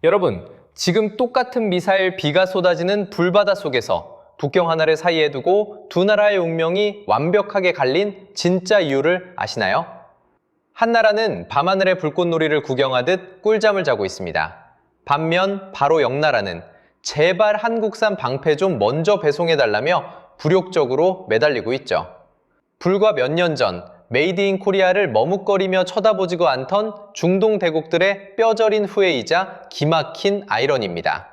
여러분, 지금 똑같은 미사일 비가 쏟아지는 불바다 속에서 국경 하나를 사이에 두고 두 나라의 운명이 완벽하게 갈린 진짜 이유를 아시나요? 한 나라는 밤하늘의 불꽃놀이를 구경하듯 꿀잠을 자고 있습니다. 반면 바로 옆 나라는 제발 한국산 방패 좀 먼저 배송해달라며 굴욕적으로 매달리고 있죠. 불과 몇 년 전 메이드 인 코리아를 머뭇거리며 쳐다보지도 않던 중동 대국들의 뼈저린 후회이자 기막힌 아이러니입니다.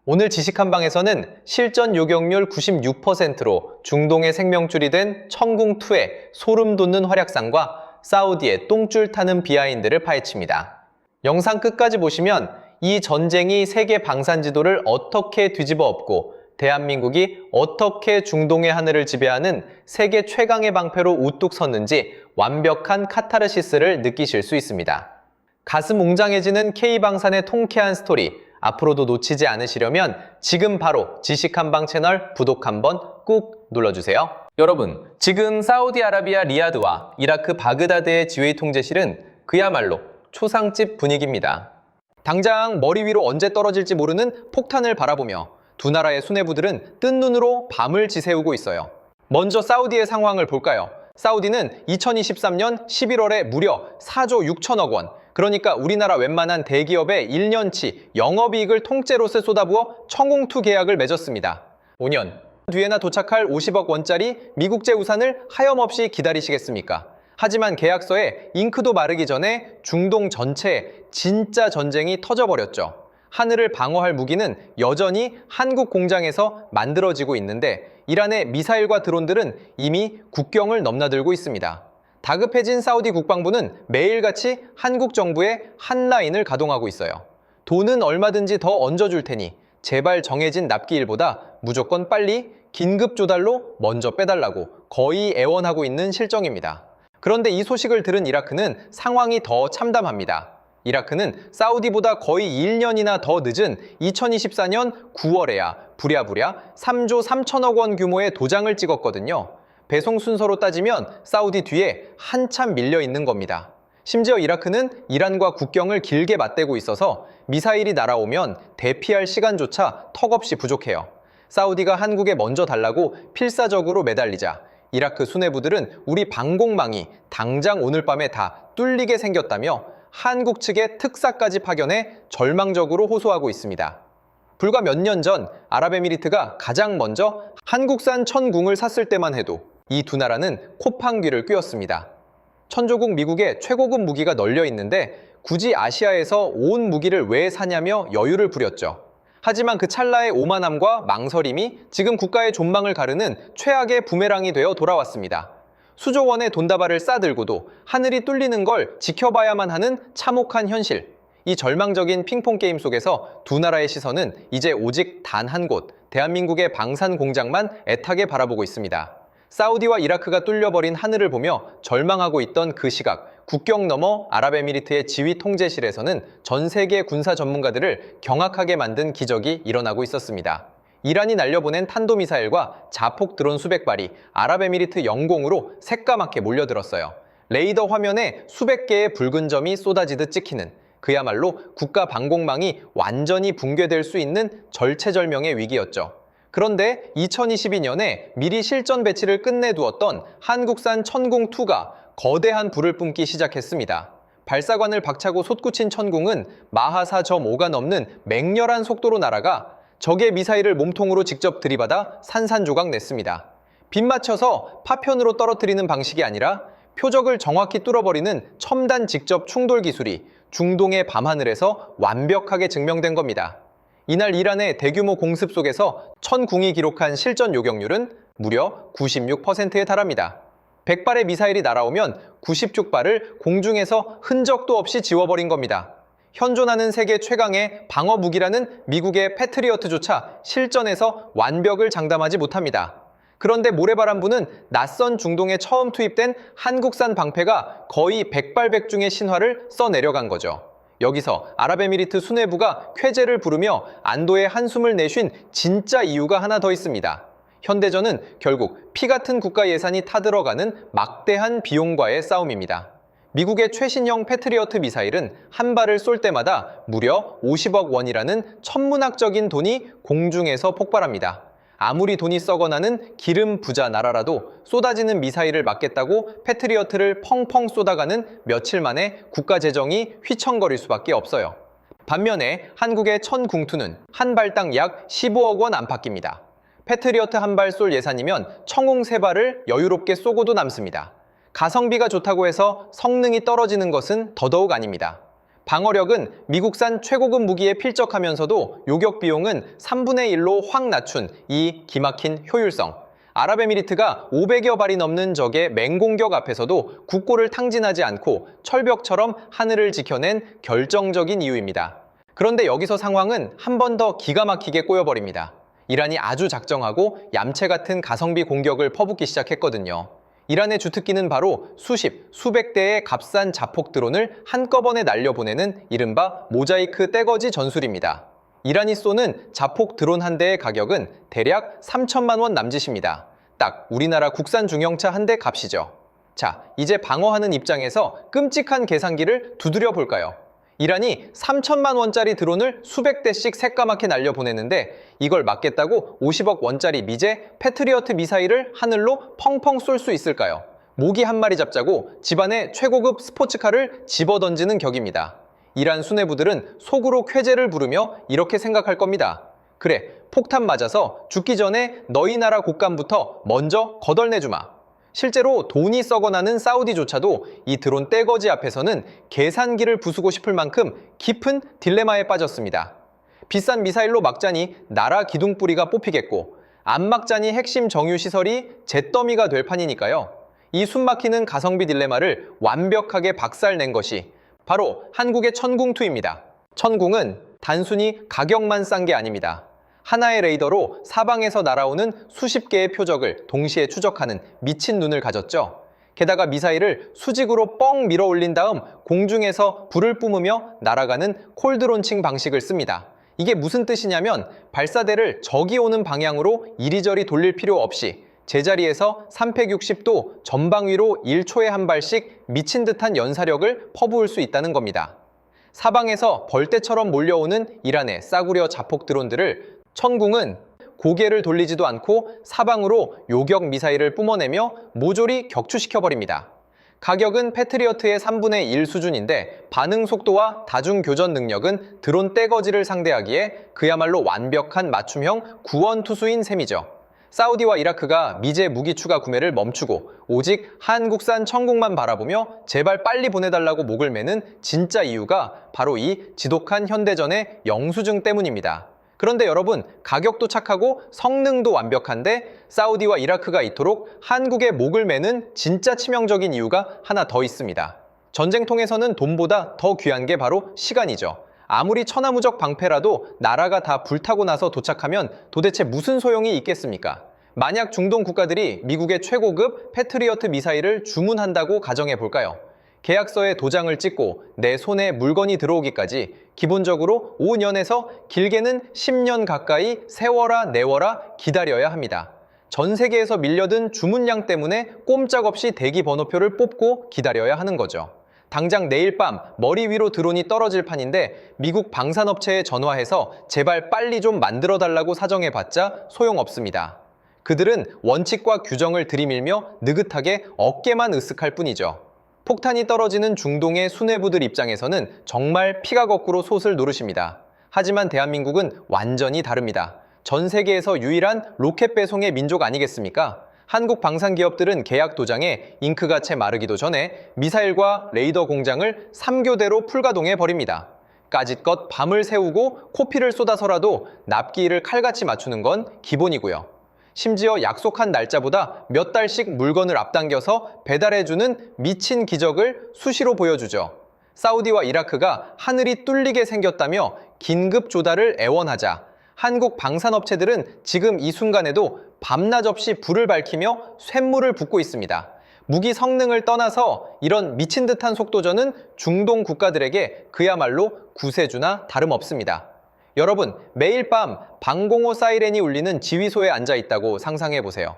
오늘 지식한방에서는 실전 요격률 96%로 중동의 생명줄이 된 천궁2의 소름 돋는 활약상과 사우디의 똥줄 타는 비하인드를 파헤칩니다. 영상 끝까지 보시면 이 전쟁이 세계 방산 지도를 어떻게 뒤집어 엎고 대한민국이 어떻게 중동의 하늘을 지배하는 세계 최강의 방패로 우뚝 섰는지 완벽한 카타르시스를 느끼실 수 있습니다. 가슴 웅장해지는 K방산의 통쾌한 스토리, 앞으로도 놓치지 않으시려면 지금 바로 지식한방 채널 구독 한번 꾹 눌러주세요. 여러분, 지금 사우디아라비아 리야드와 이라크 바그다드의 지휘 통제실은 그야말로 초상집 분위기입니다. 당장 머리 위로 언제 떨어질지 모르는 폭탄을 바라보며 두 나라의 수뇌부들은 뜬 눈으로 밤을 지새우고 있어요. 먼저 사우디의 상황을 볼까요? 사우디는 2023년 11월에 무려 4조 6천억 원, 그러니까 우리나라 웬만한 대기업의 1년치 영업이익을 통째로스 쏟아부어 천궁2 계약을 맺었습니다. 5년 뒤에나 도착할 50억 원짜리 미국제 우산을 하염없이 기다리시겠습니까? 하지만 계약서에 잉크도 마르기 전에 중동 전체에 진짜 전쟁이 터져버렸죠. 하늘을 방어할 무기는 여전히 한국 공장에서 만들어지고 있는데 이란의 미사일과 드론들은 이미 국경을 넘나들고 있습니다. 다급해진 사우디 국방부는 매일같이 한국 정부의 한 라인을 가동하고 있어요. 돈은 얼마든지 더 얹어줄 테니 제발 정해진 납기일보다 무조건 빨리 긴급 조달로 먼저 빼달라고 거의 애원하고 있는 실정입니다. 그런데 이 소식을 들은 이라크는 상황이 더 참담합니다. 이라크는 사우디보다 거의 1년이나 더 늦은 2024년 9월에야 부랴부랴 3조 3천억 원 규모의 도장을 찍었거든요. 배송 순서로 따지면 사우디 뒤에 한참 밀려 있는 겁니다. 심지어 이라크는 이란과 국경을 길게 맞대고 있어서 미사일이 날아오면 대피할 시간조차 턱없이 부족해요. 사우디가 한국에 먼저 달라고 필사적으로 매달리자 이라크 수뇌부들은 우리 방공망이 당장 오늘 밤에 다 뚫리게 생겼다며 한국 측의 특사까지 파견해 절망적으로 호소하고 있습니다. 불과 몇 년 전 아랍에미리트가 가장 먼저 한국산 천궁을 샀을 때만 해도 이 두 나라는 콧방귀를 뀌었습니다. 천조국 미국에 최고급 무기가 널려 있는데 굳이 아시아에서 온 무기를 왜 사냐며 여유를 부렸죠. 하지만 그 찰나의 오만함과 망설임이 지금 국가의 존망을 가르는 최악의 부메랑이 되어 돌아왔습니다. 수조 원의 돈다발을 싸들고도 하늘이 뚫리는 걸 지켜봐야만 하는 참혹한 현실. 이 절망적인 핑퐁 게임 속에서 두 나라의 시선은 이제 오직 단 한 곳, 대한민국의 방산 공장만 애타게 바라보고 있습니다. 사우디와 이라크가 뚫려버린 하늘을 보며 절망하고 있던 그 시각, 국경 너머 아랍에미리트의 지휘 통제실에서는 전 세계 군사 전문가들을 경악하게 만든 기적이 일어나고 있었습니다. 이란이 날려보낸 탄도미사일과 자폭 드론 수백 발이 아랍에미리트 영공으로 새까맣게 몰려들었어요. 레이더 화면에 수백 개의 붉은 점이 쏟아지듯 찍히는 그야말로 국가 방공망이 완전히 붕괴될 수 있는 절체절명의 위기였죠. 그런데 2022년에 미리 실전 배치를 끝내두었던 한국산 천궁2가 거대한 불을 뿜기 시작했습니다. 발사관을 박차고 솟구친 천궁은 마하 4.5가 넘는 맹렬한 속도로 날아가 적의 미사일을 몸통으로 직접 들이받아 산산조각 냈습니다. 빗맞춰서 파편으로 떨어뜨리는 방식이 아니라 표적을 정확히 뚫어버리는 첨단 직접 충돌 기술이 중동의 밤하늘에서 완벽하게 증명된 겁니다. 이날 이란의 대규모 공습 속에서 천궁이 기록한 실전 요격률은 무려 96%에 달합니다. 100발의 미사일이 날아오면 90쪽발을 공중에서 흔적도 없이 지워버린 겁니다. 현존하는 세계 최강의 방어 무기라는 미국의 패트리어트조차 실전에서 완벽을 장담하지 못합니다. 그런데 모래바람부는 낯선 중동에 처음 투입된 한국산 방패가 거의 백발백중의 신화를 써내려간 거죠. 여기서 아랍에미리트 수뇌부가 쾌재를 부르며 안도의 한숨을 내쉰 진짜 이유가 하나 더 있습니다. 현대전은 결국 피 같은 국가 예산이 타들어가는 막대한 비용과의 싸움입니다. 미국의 최신형 패트리어트 미사일은 한 발을 쏠 때마다 무려 50억 원이라는 천문학적인 돈이 공중에서 폭발합니다. 아무리 돈이 썩어나는 기름 부자 나라라도 쏟아지는 미사일을 막겠다고 패트리어트를 펑펑 쏟아가는 며칠 만에 국가 재정이 휘청거릴 수밖에 없어요. 반면에 한국의 천궁투는 한 발당 약 15억 원 안팎입니다. 패트리어트 한 발 쏠 예산이면 청웅 3발을 여유롭게 쏘고도 남습니다. 가성비가 좋다고 해서 성능이 떨어지는 것은 더더욱 아닙니다. 방어력은 미국산 최고급 무기에 필적하면서도 요격 비용은 3분의 1로 확 낮춘 이 기막힌 효율성. 아랍에미리트가 500여 발이 넘는 적의 맹공격 앞에서도 국고를 탕진하지 않고 철벽처럼 하늘을 지켜낸 결정적인 이유입니다. 그런데 여기서 상황은 한 번 더 기가 막히게 꼬여버립니다. 이란이 아주 작정하고 얌체 같은 가성비 공격을 퍼붓기 시작했거든요. 이란의 주특기는 바로 수십, 수백 대의 값싼 자폭 드론을 한꺼번에 날려보내는 이른바 모자이크 떼거지 전술입니다. 이란이 쏘는 자폭 드론 한 대의 가격은 대략 3천만 원 남짓입니다. 딱 우리나라 국산 중형차 한 대 값이죠. 자, 이제 방어하는 입장에서 끔찍한 계산기를 두드려 볼까요? 이란이 3천만 원짜리 드론을 수백 대씩 새까맣게 날려보내는데 이걸 막겠다고 50억 원짜리 미제 패트리어트 미사일을 하늘로 펑펑 쏠 수 있을까요? 모기 한 마리 잡자고 집안에 최고급 스포츠카를 집어던지는 격입니다. 이란 수뇌부들은 속으로 쾌재를 부르며 이렇게 생각할 겁니다. 그래, 폭탄 맞아서 죽기 전에 너희 나라 국감부터 먼저 거덜내주마. 실제로 돈이 썩어나는 사우디조차도 이 드론 떼거지 앞에서는 계산기를 부수고 싶을 만큼 깊은 딜레마에 빠졌습니다. 비싼 미사일로 막자니 나라 기둥뿌리가 뽑히겠고 안 막자니 핵심 정유시설이 잿더미가 될 판이니까요. 이 숨막히는 가성비 딜레마를 완벽하게 박살낸 것이 바로 한국의 천궁2입니다. 천궁은 단순히 가격만 싼 게 아닙니다. 하나의 레이더로 사방에서 날아오는 수십 개의 표적을 동시에 추적하는 미친 눈을 가졌죠. 게다가 미사일을 수직으로 뻥 밀어 올린 다음 공중에서 불을 뿜으며 날아가는 콜드론칭 방식을 씁니다. 이게 무슨 뜻이냐면 발사대를 적이 오는 방향으로 이리저리 돌릴 필요 없이 제자리에서 360도 전방위로 1초에 한 발씩 미친 듯한 연사력을 퍼부을 수 있다는 겁니다. 사방에서 벌떼처럼 몰려오는 이란의 싸구려 자폭 드론들을 천궁은 고개를 돌리지도 않고 사방으로 요격 미사일을 뿜어내며 모조리 격추시켜버립니다. 가격은 패트리어트의 3분의 1 수준인데 반응 속도와 다중 교전 능력은 드론 떼거지를 상대하기에 그야말로 완벽한 맞춤형 구원투수인 셈이죠. 사우디와 이라크가 미제 무기 추가 구매를 멈추고 오직 한국산 천궁만 바라보며 제발 빨리 보내달라고 목을 매는 진짜 이유가 바로 이 지독한 현대전의 영수증 때문입니다. 그런데 여러분, 가격도 착하고 성능도 완벽한데 사우디와 이라크가 이토록 한국의 목을 매는 진짜 치명적인 이유가 하나 더 있습니다. 전쟁통에서는 돈보다 더 귀한 게 바로 시간이죠. 아무리 천하무적 방패라도 나라가 다 불타고 나서 도착하면 도대체 무슨 소용이 있겠습니까? 만약 중동 국가들이 미국의 최고급 패트리어트 미사일을 주문한다고 가정해 볼까요? 계약서에 도장을 찍고 내 손에 물건이 들어오기까지 기본적으로 5년에서 길게는 10년 가까이 세워라 내워라 기다려야 합니다. 전 세계에서 밀려든 주문량 때문에 꼼짝없이 대기 번호표를 뽑고 기다려야 하는 거죠. 당장 내일 밤 머리 위로 드론이 떨어질 판인데 미국 방산업체에 전화해서 제발 빨리 좀 만들어달라고 사정해봤자 소용없습니다. 그들은 원칙과 규정을 들이밀며 느긋하게 어깨만 으쓱할 뿐이죠. 폭탄이 떨어지는 중동의 수뇌부들 입장에서는 정말 피가 거꾸로 솟을 노릇입니다. 하지만 대한민국은 완전히 다릅니다. 전 세계에서 유일한 로켓 배송의 민족 아니겠습니까? 한국 방산기업들은 계약 도장에 잉크가 채 마르기도 전에 미사일과 레이더 공장을 3교대로 풀가동해 버립니다. 까짓것 밤을 새우고 코피를 쏟아서라도 납기일을 칼같이 맞추는 건 기본이고요. 심지어 약속한 날짜보다 몇 달씩 물건을 앞당겨서 배달해주는 미친 기적을 수시로 보여주죠. 사우디와 이라크가 하늘이 뚫리게 생겼다며 긴급 조달을 애원하자 한국 방산업체들은 지금 이 순간에도 밤낮 없이 불을 밝히며 쇳물을 붓고 있습니다. 무기 성능을 떠나서 이런 미친 듯한 속도전은 중동 국가들에게 그야말로 구세주나 다름없습니다. 여러분, 매일 밤 방공호 사이렌이 울리는 지휘소에 앉아 있다고 상상해 보세요.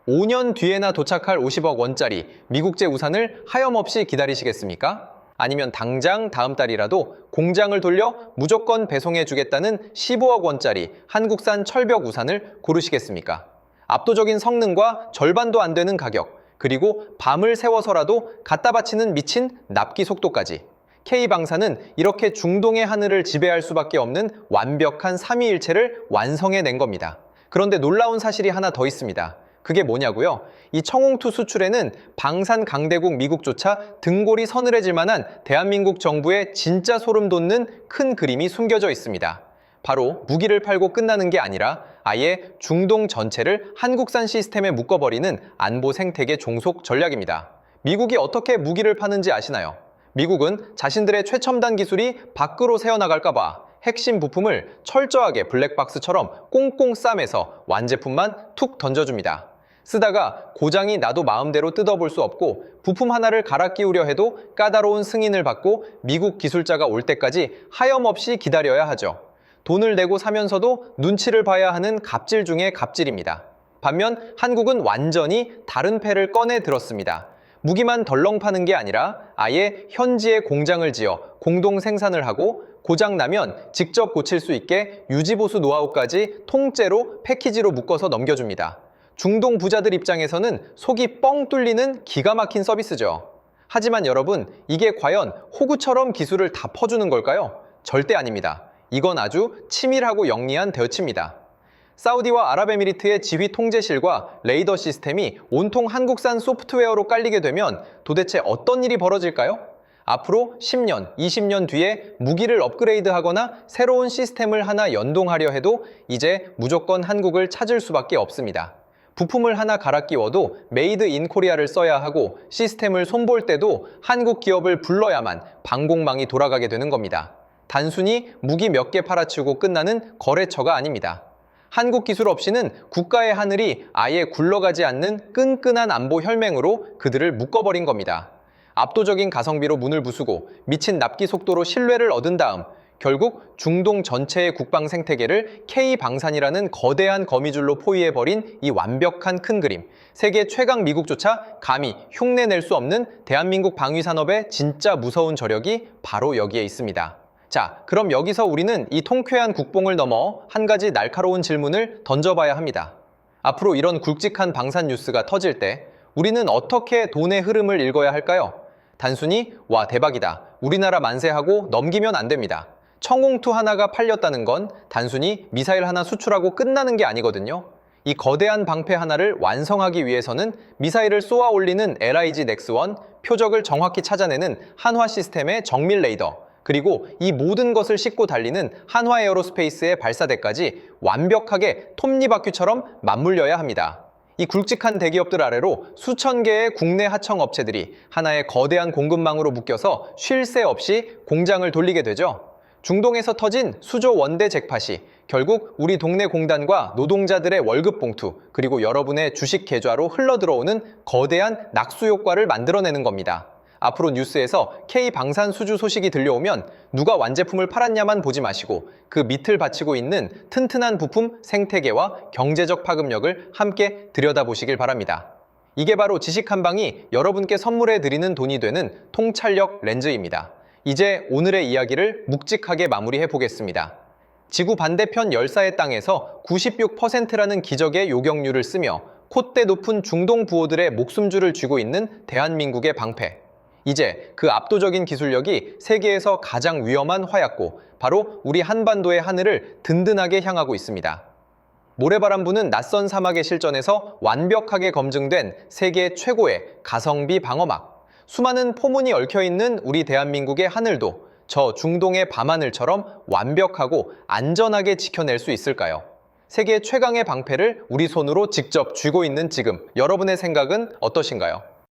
5년 뒤에나 도착할 50억 원짜리 미국제 우산을 하염없이 기다리시겠습니까? 아니면 당장 다음 달이라도 공장을 돌려 무조건 배송해 주겠다는 15억 원짜리 한국산 철벽 우산을 고르시겠습니까? 압도적인 성능과 절반도 안 되는 가격, 그리고 밤을 새워서라도 갖다 바치는 미친 납기 속도까지. K방산은 이렇게 중동의 하늘을 지배할 수밖에 없는 완벽한 삼위일체를 완성해낸 겁니다. 그런데 놀라운 사실이 하나 더 있습니다. 그게 뭐냐고요? 이 청홍투 수출에는 방산 강대국 미국조차 등골이 서늘해질 만한 대한민국 정부의 진짜 소름 돋는 큰 그림이 숨겨져 있습니다. 바로 무기를 팔고 끝나는 게 아니라 아예 중동 전체를 한국산 시스템에 묶어버리는 안보 생태계 종속 전략입니다. 미국이 어떻게 무기를 파는지 아시나요? 미국은 자신들의 최첨단 기술이 밖으로 새어나갈까봐 핵심 부품을 철저하게 블랙박스처럼 꽁꽁 싸매서 완제품만 툭 던져줍니다. 쓰다가 고장이 나도 마음대로 뜯어볼 수 없고 부품 하나를 갈아 끼우려 해도 까다로운 승인을 받고 미국 기술자가 올 때까지 하염없이 기다려야 하죠. 돈을 내고 사면서도 눈치를 봐야 하는 갑질 중에 갑질입니다. 반면 한국은 완전히 다른 패를 꺼내 들었습니다. 무기만 덜렁 파는 게 아니라 아예 현지에 공장을 지어 공동 생산을 하고 고장 나면 직접 고칠 수 있게 유지보수 노하우까지 통째로 패키지로 묶어서 넘겨줍니다. 중동 부자들 입장에서는 속이 뻥 뚫리는 기가 막힌 서비스죠. 하지만 여러분, 이게 과연 호구처럼 기술을 다 퍼주는 걸까요? 절대 아닙니다. 이건 아주 치밀하고 영리한 대처입니다. 사우디와 아랍에미리트의 지휘 통제실과 레이더 시스템이 온통 한국산 소프트웨어로 깔리게 되면 도대체 어떤 일이 벌어질까요? 앞으로 10년, 20년 뒤에 무기를 업그레이드하거나 새로운 시스템을 하나 연동하려 해도 이제 무조건 한국을 찾을 수밖에 없습니다. 부품을 하나 갈아 끼워도 메이드 인 코리아를 써야 하고 시스템을 손볼 때도 한국 기업을 불러야만 방공망이 돌아가게 되는 겁니다. 단순히 무기 몇 개 팔아치우고 끝나는 거래처가 아닙니다. 한국 기술 없이는 국가의 하늘이 아예 굴러가지 않는 끈끈한 안보 혈맹으로 그들을 묶어버린 겁니다. 압도적인 가성비로 문을 부수고 미친 납기 속도로 신뢰를 얻은 다음 결국 중동 전체의 국방 생태계를 K방산이라는 거대한 거미줄로 포위해버린 이 완벽한 큰 그림, 세계 최강 미국조차 감히 흉내낼 수 없는 대한민국 방위산업의 진짜 무서운 저력이 바로 여기에 있습니다. 자, 그럼 여기서 우리는 이 통쾌한 국뽕을 넘어 한 가지 날카로운 질문을 던져봐야 합니다. 앞으로 이런 굵직한 방산 뉴스가 터질 때 우리는 어떻게 돈의 흐름을 읽어야 할까요? 단순히 와 대박이다, 우리나라 만세하고 넘기면 안 됩니다. 청홍투 하나가 팔렸다는 건 단순히 미사일 하나 수출하고 끝나는 게 아니거든요. 이 거대한 방패 하나를 완성하기 위해서는 미사일을 쏘아 올리는 LIG 넥스1, 표적을 정확히 찾아내는 한화 시스템의 정밀 레이더, 그리고 이 모든 것을 싣고 달리는 한화 에어로스페이스의 발사대까지 완벽하게 톱니바퀴처럼 맞물려야 합니다. 이 굵직한 대기업들 아래로 수천 개의 국내 하청 업체들이 하나의 거대한 공급망으로 묶여서 쉴 새 없이 공장을 돌리게 되죠. 중동에서 터진 수조 원대 잭팟이 결국 우리 동네 공단과 노동자들의 월급 봉투, 그리고 여러분의 주식 계좌로 흘러들어오는 거대한 낙수 효과를 만들어내는 겁니다. 앞으로 뉴스에서 K방산 수주 소식이 들려오면 누가 완제품을 팔았냐만 보지 마시고 그 밑을 바치고 있는 튼튼한 부품 생태계와 경제적 파급력을 함께 들여다보시길 바랍니다. 이게 바로 지식 한 방이 여러분께 선물해 드리는 돈이 되는 통찰력 렌즈입니다. 이제 오늘의 이야기를 묵직하게 마무리해 보겠습니다. 지구 반대편 열사의 땅에서 96%라는 기적의 요격률을 쓰며 콧대 높은 중동 부호들의 목숨줄을 쥐고 있는 대한민국의 방패. 이제 그 압도적인 기술력이 세계에서 가장 위험한 화약고, 바로 우리 한반도의 하늘을 든든하게 향하고 있습니다. 모래바람 부는 낯선 사막의 실전에서 완벽하게 검증된 세계 최고의 가성비 방어막. 수많은 포문이 얽혀있는 우리 대한민국의 하늘도 저 중동의 밤하늘처럼 완벽하고 안전하게 지켜낼 수 있을까요? 세계 최강의 방패를 우리 손으로 직접 쥐고 있는 지금, 여러분의 생각은 어떠신가요?